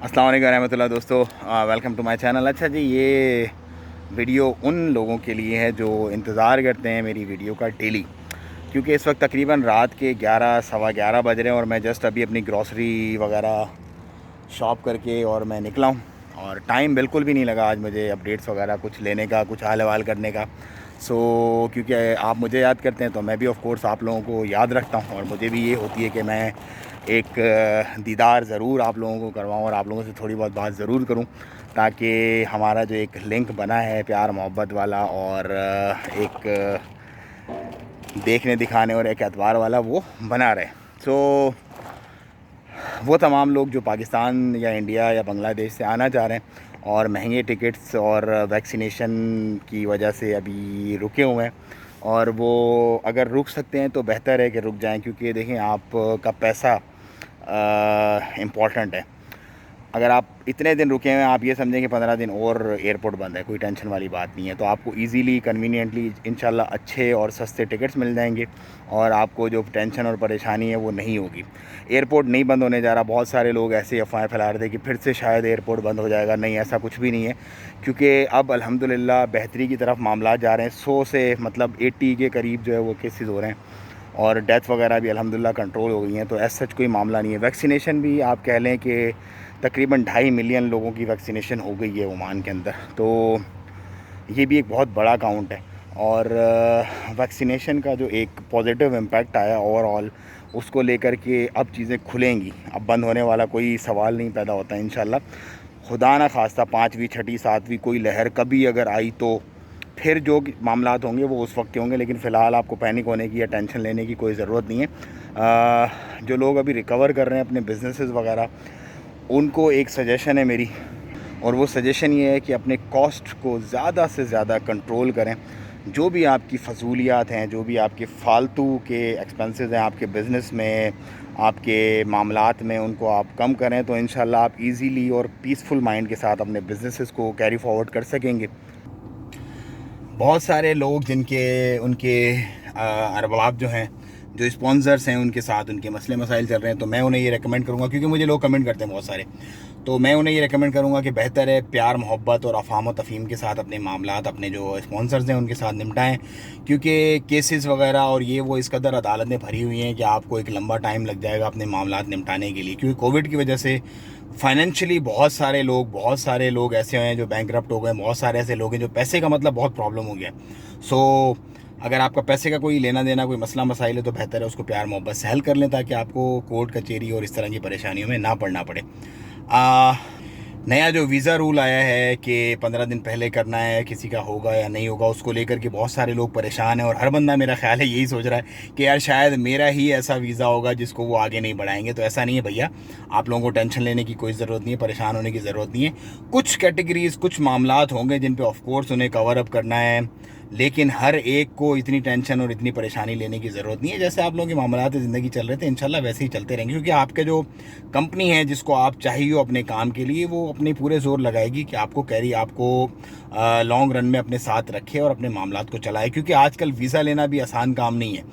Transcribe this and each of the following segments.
अस्सलाम वालेकुम रहमतुल्लाह दोस्तों, वेलकम टू माय चैनल। अच्छा जी, ये वीडियो उन लोगों के लिए है जो इंतज़ार करते हैं मेरी वीडियो का डेली, क्योंकि इस वक्त तकरीबन रात के 11 सवा 11 बज रहे हैं और मैं जस्ट अभी अपनी ग्रॉसरी वगैरह शॉप करके और मैं निकला हूँ और टाइम बिल्कुल भी नहीं लगा आज मुझे अपडेट्स वगैरह कुछ लेने का, कुछ हाल हवाल करने का। क्योंकि आप मुझे याद करते हैं तो मैं भी ऑफ़ कोर्स आप लोगों को याद रखता हूँ और मुझे भी ये होती है कि मैं एक दीदार ज़रूर आप लोगों को करवाऊँ और आप लोगों से थोड़ी बहुत बात ज़रूर करूँ, ताकि हमारा जो एक लिंक बना है प्यार मोहब्बत वाला और एक देखने दिखाने और एक एतबार वाला वो बना रहे। वो तमाम लोग जो पाकिस्तान या इंडिया या बांग्लादेश से आना चाह रहे हैं और महंगे टिकट्स और वैक्सीनेशन की वजह से अभी रुके हुए हैं, और वो अगर रुक सकते हैं तो बेहतर है कि रुक जाएं, क्योंकि देखें आपका पैसा इम्पॉर्टेंट है। अगर आप इतने दिन रुके हैं, आप ये समझें कि 15 दिन और एयरपोर्ट बंद है, कोई टेंशन वाली बात नहीं है, तो आपको इजीली कन्वीनियंटली इंशाल्लाह अच्छे और सस्ते टिकट्स मिल जाएंगे और आपको जो टेंशन और परेशानी है वो नहीं होगी। एयरपोर्ट नहीं बंद होने जा रहा। बहुत सारे लोग ऐसे अफवाहें फैला रहे थे कि फिर से शायद एयरपोर्ट बंद हो जाएगा। नहीं, ऐसा कुछ भी नहीं है, क्योंकि अब अल्हम्दुलिल्लाह बेहतरी की तरफ मामला जा रहे हैं। 100 से मतलब 80 के करीब जो है वो केसेस हो रहे हैं और डेथ वगैरह भी अल्हम्दुलिल्लाह कंट्रोल हो गई हैं, तो ऐसा सच कोई मामला नहीं है। वैक्सीनेशन भी आप कह लें कि तकरीबन 2.5 मिलियन लोगों की वैक्सीनेशन हो गई है ओमान के अंदर, तो ये भी एक बहुत बड़ा काउंट है। और वैक्सीनेशन का जो एक पॉजिटिव इम्पैक्ट आया ओवरऑल, उसको लेकर के अब चीज़ें खुलेंगी, अब बंद होने वाला कोई सवाल नहीं पैदा होता है इंशाल्लाह। खुदा ना खास्ता 5वीं 6वीं 7वीं कोई लहर कभी अगर आई तो फिर जो मामलात होंगे वो उस वक्त के होंगे, लेकिन फ़िलहाल आपको पैनिक होने की या टेंशन लेने की कोई ज़रूरत नहीं है। जो लोग अभी रिकवर कर रहे हैं अपने बिजनेसेस वगैरह, उनको एक सजेशन है मेरी, और वो सजेशन ये है कि अपने कॉस्ट को ज़्यादा से ज़्यादा कंट्रोल करें। जो भी आपकी फ़जूलियात हैं, जो भी आपके फ़ालतू के एक्सपेंसेस हैं आपके बिज़नेस में, आपके मामलात में, उनको आप कम करें तो इंशाल्लाह आप इजीली और पीसफुल माइंड के साथ अपने बिज़नेसेस को कैरी फॉरवर्ड कर सकेंगे। बहुत सारे लोग जिनके उनके अरबाब जो हैं, जो स्पॉन्सर्स हैं, उनके साथ उनके मसले मसाइल चल रहे हैं, तो मैं उन्हें ये रेकमेंड करूँगा, क्योंकि मुझे लोग कमेंट करते हैं बहुत सारे, तो मैं उन्हें ये रेकमेंड करूँगा कि बेहतर है प्यार मोहब्बत और अफ़ाम व तफ़हीम के साथ अपने मामलात अपने जो स्पॉन्सर्स हैं उनके साथ निपटाएं, क्योंकि केसेस वगैरह और ये वो इस कदर अदालतें भरी हुई हैं कि आपको एक लंबा टाइम लग जाएगा अपने मामलात निपटाने के लिए, क्योंकि कोविड की वजह से फाइनेंशियली बहुत सारे लोग ऐसे हैं जो बैंकरप्ट हो गए। बहुत सारे ऐसे लोग हैं जो पैसे का मतलब बहुत प्रॉब्लम हो गया। अगर आपका पैसे का कोई लेना देना कोई मसला मसाइल है तो बेहतर है उसको प्यार मोहब्बत से हल कर लें, ताकि आपको कोर्ट कचहरी और इस तरह की परेशानियों में ना पड़ना पड़े। नया जो वीज़ा रूल आया है कि 15 दिन पहले करना है, किसी का होगा या नहीं होगा, उसको लेकर के बहुत सारे लोग परेशान हैं और हर बंदा मेरा ख्याल है यही सोच रहा है कि यार शायद मेरा ही ऐसा वीज़ा होगा जिसको वो आगे नहीं बढ़ाएंगे। तो ऐसा नहीं है भैया, आप लोगों को टेंशन लेने की कोई ज़रूरत नहीं है, परेशान होने की ज़रूरत नहीं है। कुछ कैटेगरीज़, कुछ मामलात होंगे जिन पे ऑफ कोर्स उन्हें कवर अप करना है, लेकिन हर एक को इतनी टेंशन और इतनी परेशानी लेने की ज़रूरत नहीं है। जैसे आप लोगों के मामलात ज़िंदगी चल रहे थे, इंशाल्लाह वैसे ही चलते रहेंगे, क्योंकि आपके जो कंपनी है जिसको आप चाहिए अपने काम के लिए, वो अपने पूरे जोर लगाएगी कि आपको लॉन्ग रन में अपने साथ रखे और अपने मामलात को चलाए, क्योंकि आजकल वीज़ा लेना भी आसान काम नहीं है।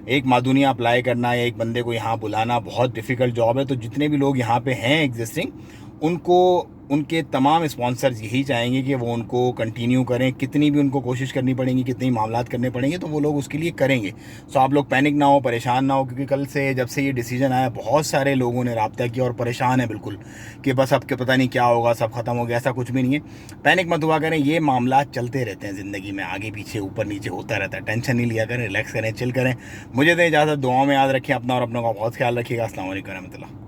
एक मादुनिया अप्लाई करना या एक बंदे को यहाँ बुलाना बहुत डिफ़िकल्ट जॉब है। तो जितने भी लोग यहाँ पे हैं एग्जिस्टिंग, उनको उनके तमाम स्पॉन्सर्स यही चाहेंगे कि वो उनको कंटिन्यू करें, कितनी भी उनको कोशिश करनी पड़ेंगी, कितनी मामलात करने पड़ेंगे, तो वो लोग उसके लिए करेंगे। आप लोग पैनिक ना हो, परेशान ना हो, क्योंकि कल से जब से ये डिसीजन आया बहुत सारे लोगों ने रब्ता किया और परेशान है बिल्कुल कि बस अब के पता नहीं क्या होगा, सब ख़त्म हो गया। ऐसा कुछ भी नहीं है, पैनिक मत हुआ करें। ये मामलात चलते रहते हैं ज़िंदगी में, आगे पीछे ऊपर नीचे होता रहता है। टेंशन नहीं लिया करें, रिलैक्स करें, चिल करें। मुझे तो इजाज़त, दुआओं में याद रखें अपना और अपनों का बहुत ख्याल रखिएगा। अस्सलाम वालेकुम रहमतुल्लाह।